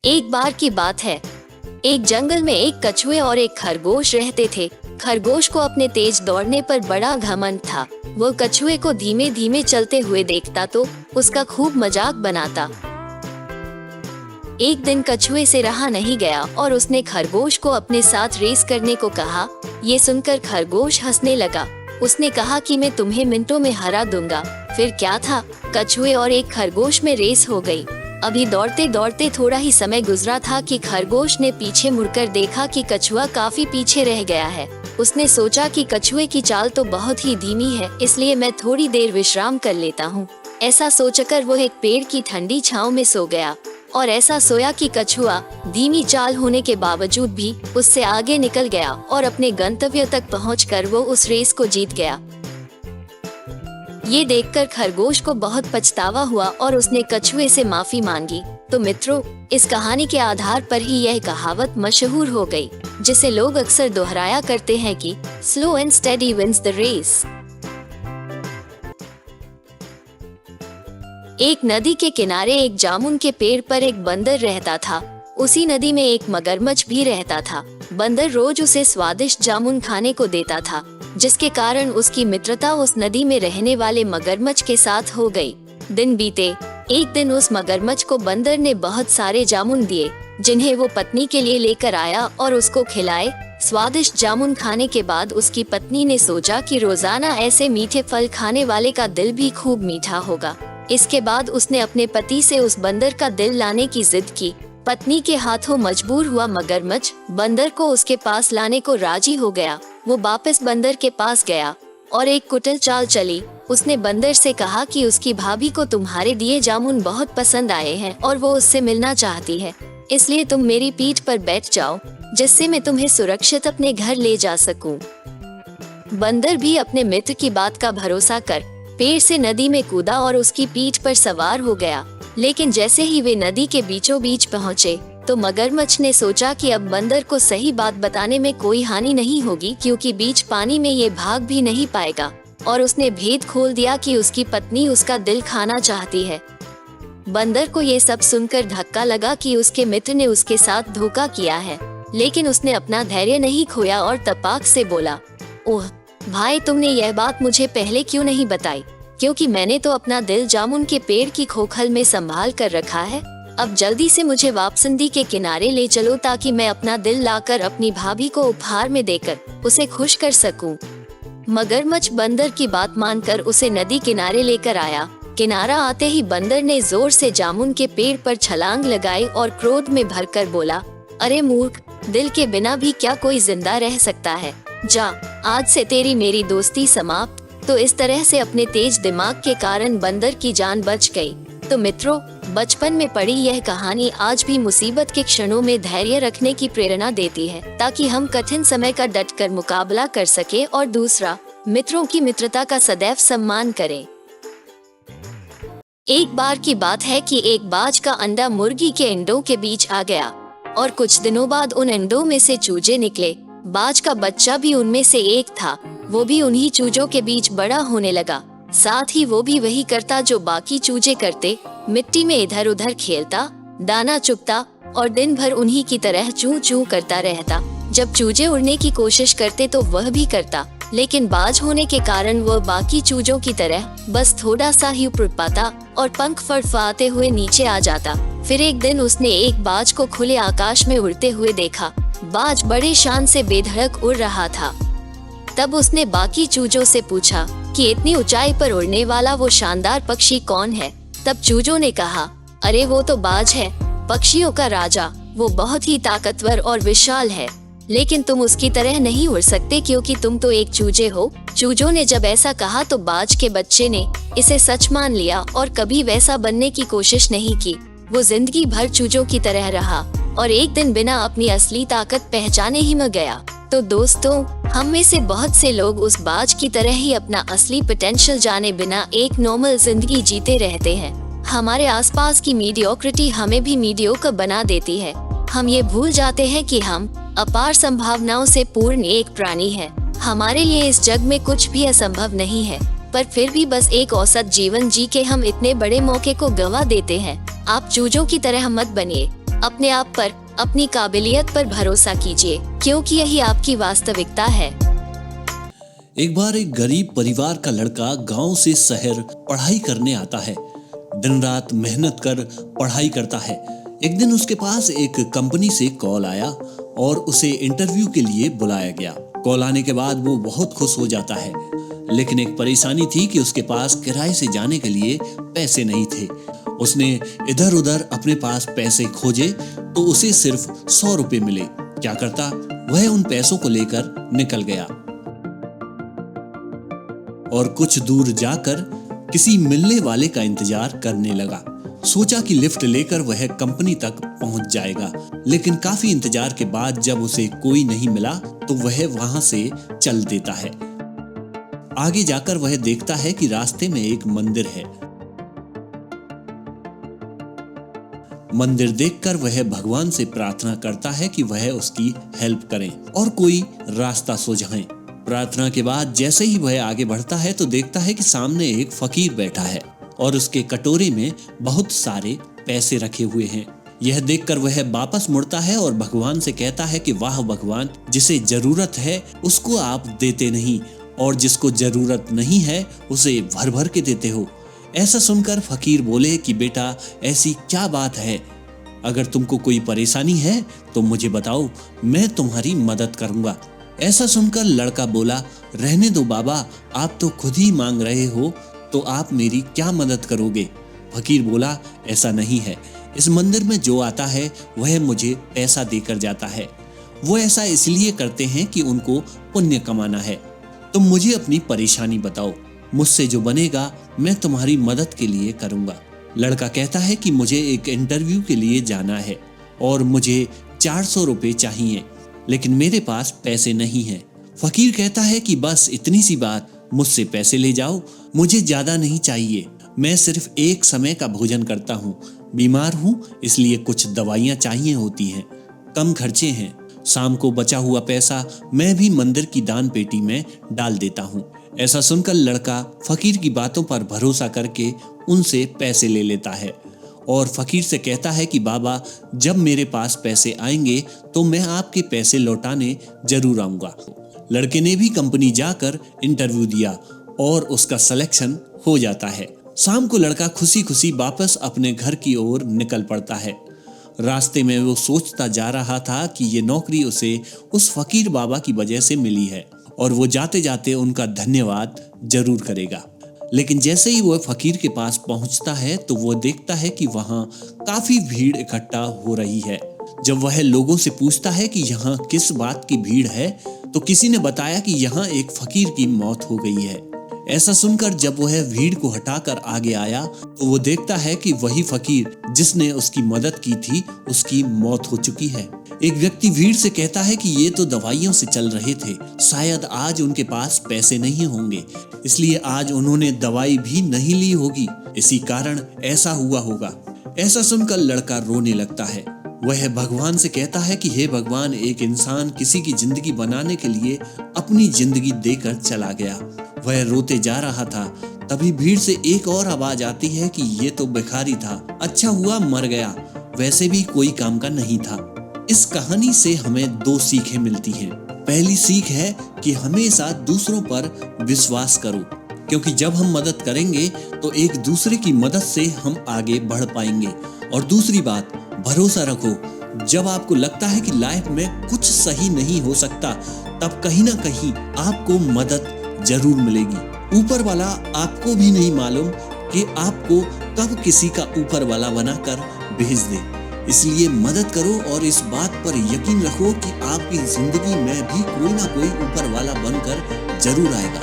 एक बार की बात है, एक जंगल में एक कछुए और एक खरगोश रहते थे। खरगोश को अपने तेज दौड़ने पर बड़ा घमंड था। वो कछुए को धीमे धीमे चलते हुए देखता तो उसका खूब मजाक बनाता। एक दिन कछुए से रहा नहीं गया और उसने खरगोश को अपने साथ रेस करने को कहा। ये सुनकर खरगोश हंसने लगा। उसने कहा कि मैं तुम्हें मिनटों में हरा दूंगा। फिर क्या था, कछुए और एक खरगोश में रेस हो गई। अभी दौड़ते दौड़ते थोड़ा ही समय गुजरा था कि खरगोश ने पीछे मुड़कर देखा कि कछुआ काफी पीछे रह गया है। उसने सोचा कि कछुए की चाल तो बहुत ही धीमी है, इसलिए मैं थोड़ी देर विश्राम कर लेता हूँ। ऐसा सोचकर वो एक पेड़ की ठंडी छांव में सो गया और ऐसा सोया कि कछुआ धीमी चाल होने के बावजूद भी उससे आगे निकल गया और अपने गंतव्य तक पहुंचकर वो उस रेस को जीत गया। ये देखकर खरगोश को बहुत पछतावा हुआ और उसने कछुए से माफी मांगी। तो मित्रों, इस कहानी के आधार पर ही यह कहावत मशहूर हो गई, जिसे लोग अक्सर दोहराया करते हैं कि slow and steady wins the race. एक नदी के किनारे एक जामुन के पेड़ पर एक बंदर रहता था। उसी नदी में एक मगरमच्छ भी रहता था। बंदर रोज उसे स्वादिष्ट जामुन खाने को देता था, जिसके कारण उसकी मित्रता उस नदी में रहने वाले मगरमच्छ के साथ हो गई। दिन बीते, एक दिन उस मगरमच्छ को बंदर ने बहुत सारे जामुन दिए, जिन्हें वो पत्नी के लिए लेकर आया और उसको खिलाए। स्वादिष्ट जामुन खाने के बाद उसकी पत्नी ने सोचा कि रोजाना ऐसे मीठे फल खाने वाले का दिल भी खूब मीठा होगा। इसके बाद उसने अपने पति से उस बंदर का दिल लाने की जिद की। पत्नी के हाथों मजबूर हुआ मगरमच्छ बंदर को उसके पास लाने को राजी हो गया। वो वापस बंदर के पास गया और एक कुटिल चाल चली। उसने बंदर से कहा कि उसकी भाभी को तुम्हारे दिए जामुन बहुत पसंद आए हैं और वो उससे मिलना चाहती है, इसलिए तुम मेरी पीठ पर बैठ जाओ, जिससे मैं तुम्हें सुरक्षित अपने घर ले जा सकूं। बंदर भी अपने मित्र की बात का भरोसा कर पेड़ से नदी में कूदा और उसकी पीठ पर सवार हो गया। लेकिन जैसे ही वे नदी के बीचों बीच पहुँचे तो मगरमच्छ ने सोचा कि अब बंदर को सही बात बताने में कोई हानि नहीं होगी, क्योंकि बीच पानी में ये भाग भी नहीं पाएगा। और उसने भेद खोल दिया कि उसकी पत्नी उसका दिल खाना चाहती है। बंदर को ये सब सुनकर धक्का लगा कि उसके मित्र ने उसके साथ धोखा किया है, लेकिन उसने अपना धैर्य नहीं खोया और तपाक से बोला, ओह भाई, तुमने यह बात मुझे पहले क्यों नहीं बताई? क्योंकि मैंने तो अपना दिल जामुन के पेड़ की खोखल में संभाल कर रखा है। अब जल्दी से मुझे वापसंदी के किनारे ले चलो, ताकि मैं अपना दिल लाकर अपनी भाभी को उपहार में देकर उसे खुश कर सकूं। मगरमच्छ बंदर की बात मानकर उसे नदी किनारे लेकर आया। किनारा आते ही बंदर ने जोर से जामुन के पेड़ पर छलांग लगाई और क्रोध में भरकर बोला, अरे मूर्ख, दिल के बिना भी क्या कोई जिंदा रह सकता है? जा, आज से तेरी मेरी दोस्ती समाप्त। तो इस तरह से अपने तेज दिमाग के कारण बंदर की जान बच गई। तो मित्रों, बचपन में पढ़ी यह कहानी आज भी मुसीबत के क्षणों में धैर्य रखने की प्रेरणा देती है, ताकि हम कठिन समय का डटकर मुकाबला कर सके और दूसरा, मित्रों की मित्रता का सदैव सम्मान करें। एक बार की बात है कि एक बाज का अंडा मुर्गी के अंडों के बीच आ गया और कुछ दिनों बाद उन अंडों में से चूजे निकले। बाज का बच्चा भी उनमें से एक था। वो भी उन्हीं चूजों के बीच बड़ा होने लगा। साथ ही वो भी वही करता जो बाकी चूजे करते, मिट्टी में इधर उधर खेलता, दाना चुगता और दिन भर उन्हीं की तरह चूं चूं करता रहता। जब चूजे उड़ने की कोशिश करते तो वह भी करता, लेकिन बाज होने के कारण वह बाकी चूजों की तरह बस थोड़ा सा ही उड़ पाता और पंख फड़फड़ाते हुए नीचे आ जाता। फिर एक दिन उसने एक बाज को खुले आकाश में उड़ते हुए देखा। बाज बड़े शान से बेधड़क उड़ रहा था। तब उसने बाकी चूजों से पूछा कि इतनी ऊंचाई पर उड़ने वाला वो शानदार पक्षी कौन है? तब चूजों ने कहा, अरे वो तो बाज है, पक्षियों का राजा। वो बहुत ही ताकतवर और विशाल है, लेकिन तुम उसकी तरह नहीं उड़ सकते, क्योंकि तुम तो एक चूजे हो। चूजों ने जब ऐसा कहा तो बाज के बच्चे ने इसे सच मान लिया और कभी वैसा बनने की कोशिश नहीं की। वो जिंदगी भर चूजों की तरह रहा और एक दिन बिना अपनी असली ताकत पहचाने ही मर गया। तो दोस्तों, हम में से बहुत से लोग उस बाज की तरह ही अपना असली पोटेंशियल जाने बिना एक नॉर्मल जिंदगी जीते रहते हैं। हमारे आसपास की मीडियोक्रिटी हमें भी मीडियोकर बना देती है। हम ये भूल जाते हैं कि हम अपार संभावनाओं से पूर्ण एक प्राणी है। हमारे लिए इस जग में कुछ भी असंभव नहीं है, पर फिर भी बस एक औसत जीवन जी के हम इतने बड़े मौके को गवा देते हैं। आप चूजों की तरह मत बनिए, अपने आप पर, अपनी काबिलियत पर भरोसा कीजिए, क्योंकि यही आपकी वास्तविकता है। एक बार एक गरीब परिवार का लड़का गांव से शहर पढ़ाई करने आता है। दिन रात मेहनत कर पढ़ाई करता है। एक दिन उसके पास एक कंपनी से कॉल आया और उसे इंटरव्यू के लिए बुलाया गया। कॉल आने के बाद वो बहुत खुश हो जाता है, लेकिन एक परेशानी थी कि उसके पास किराए से जाने के लिए पैसे नहीं थे। उसने इधर उधर अपने पास पैसे खोजे तो उसे सिर्फ 100 रुपए मिले। क्या करता, वह उन पैसों को लेकर निकल गया और कुछ दूर जाकर किसी मिलने वाले का इंतजार करने लगा। सोचा कि लिफ्ट लेकर वह कंपनी तक पहुंच जाएगा, लेकिन काफी इंतजार के बाद जब उसे कोई नहीं मिला तो वह वहां से चल देता है। आगे जाकर वह देखता है कि रास्ते में एक मंदिर है। मंदिर देखकर वह भगवान से प्रार्थना करता है कि वह उसकी हेल्प करें और कोई रास्ता सुझाएं। प्रार्थना के बाद जैसे ही वह आगे बढ़ता है तो देखता है कि सामने एक फकीर बैठा है और उसके कटोरे में बहुत सारे पैसे रखे हुए हैं। यह देखकर वह वापस मुड़ता है और भगवान से कहता है कि वाह भगवान, जिसे जरूरत है उसको आप देते नहीं और जिसको जरूरत नहीं है उसे भर भर के देते हो। ऐसा सुनकर फकीर बोले कि बेटा, ऐसी क्या बात है? अगर तुमको कोई परेशानी है तो मुझे बताओ, मैं तुम्हारी मदद करूंगा। ऐसा सुनकर लड़का बोला, रहने दो बाबा, आप तो खुद ही मांग रहे हो तो आप मेरी क्या मदद करोगे? फकीर बोला, ऐसा नहीं है। इस मंदिर में जो आता है वह मुझे पैसा देकर जाता है। वो ऐसा इसलिए करते हैं कि उनको पुण्य कमाना है। तुम मुझे अपनी परेशानी बताओ, मुझसे जो बनेगा मैं तुम्हारी मदद के लिए करूंगा। लड़का कहता है कि मुझे एक इंटरव्यू के लिए जाना है और मुझे 400 रुपए चाहिए, लेकिन मेरे पास पैसे नहीं हैं। फकीर कहता है कि बस इतनी सी बात, मुझसे पैसे ले जाओ, मुझे ज्यादा नहीं चाहिए। मैं सिर्फ एक समय का भोजन करता हूँ, बीमार हूँ, इसलिए कुछ दवाइयाँ चाहिए होती हैं, कम खर्चे हैं। शाम को बचा हुआ पैसा मैं भी मंदिर की दान पेटी में डाल देता हूँ। ऐसा सुनकर लड़का फकीर की बातों पर भरोसा करके उनसे पैसे ले लेता है और फकीर से कहता है कि बाबा, जब मेरे पास पैसे आएंगे तो मैं आपके पैसे लौटाने जरूर आऊंगा। लड़के ने भी कंपनी जाकर इंटरव्यू दिया और उसका सिलेक्शन हो जाता है। शाम को लड़का खुशी खुशी वापस अपने घर की ओर निकल पड़ता है। रास्ते में वो सोचता जा रहा था कि ये नौकरी उसे उस फकीर बाबा की वजह से मिली है और वो जाते जाते उनका धन्यवाद जरूर करेगा। लेकिन जैसे ही वो फकीर के पास पहुंचता है तो वो देखता है कि वहां काफी भीड़ इकट्ठा हो रही है। जब वह लोगों से पूछता है कि यहाँ किस बात की भीड़ है तो किसी ने बताया कि यहाँ एक फकीर की मौत हो गई है। ऐसा सुनकर जब वह भीड़ को हटाकर आगे आया तो वो देखता है कि वही फकीर जिसने उसकी मदद की थी उसकी मौत हो चुकी है। एक व्यक्ति भीड़ से कहता है कि ये तो दवाइयों से चल रहे थे, शायद आज उनके पास पैसे नहीं होंगे, इसलिए आज उन्होंने दवाई भी नहीं ली होगी, इसी कारण ऐसा हुआ होगा। ऐसा सुनकर लड़का रोने लगता है। वह भगवान से कहता है कि हे भगवान, एक इंसान किसी की जिंदगी बनाने के लिए अपनी जिंदगी देकर चला गया। वह रोते जा रहा था, तभी भीड़ से एक और आवाज आती है कि ये तो भिखारी था, अच्छा हुआ मर गया, वैसे भी कोई काम का नहीं था। इस कहानी से हमें 2 सीखें मिलती हैं। पहली सीख है कि हमेशा दूसरों पर विश्वास करो, क्योंकि जब हम मदद करेंगे तो एक दूसरे की मदद से हम आगे बढ़ पाएंगे। और दूसरी बात, भरोसा रखो, जब आपको लगता है कि लाइफ में कुछ सही नहीं हो सकता, तब कहीं ना कहीं आपको मदद जरूर मिलेगी। ऊपर वाला आपको भी नहीं मालूम कि आपको कब किसी का ऊपर वाला बनाकर भेज दे। इसलिए मदद करो और इस बात पर यकीन रखो कि आपकी जिंदगी में भी कोई ना कोई ऊपर वाला बनकर जरूर आएगा।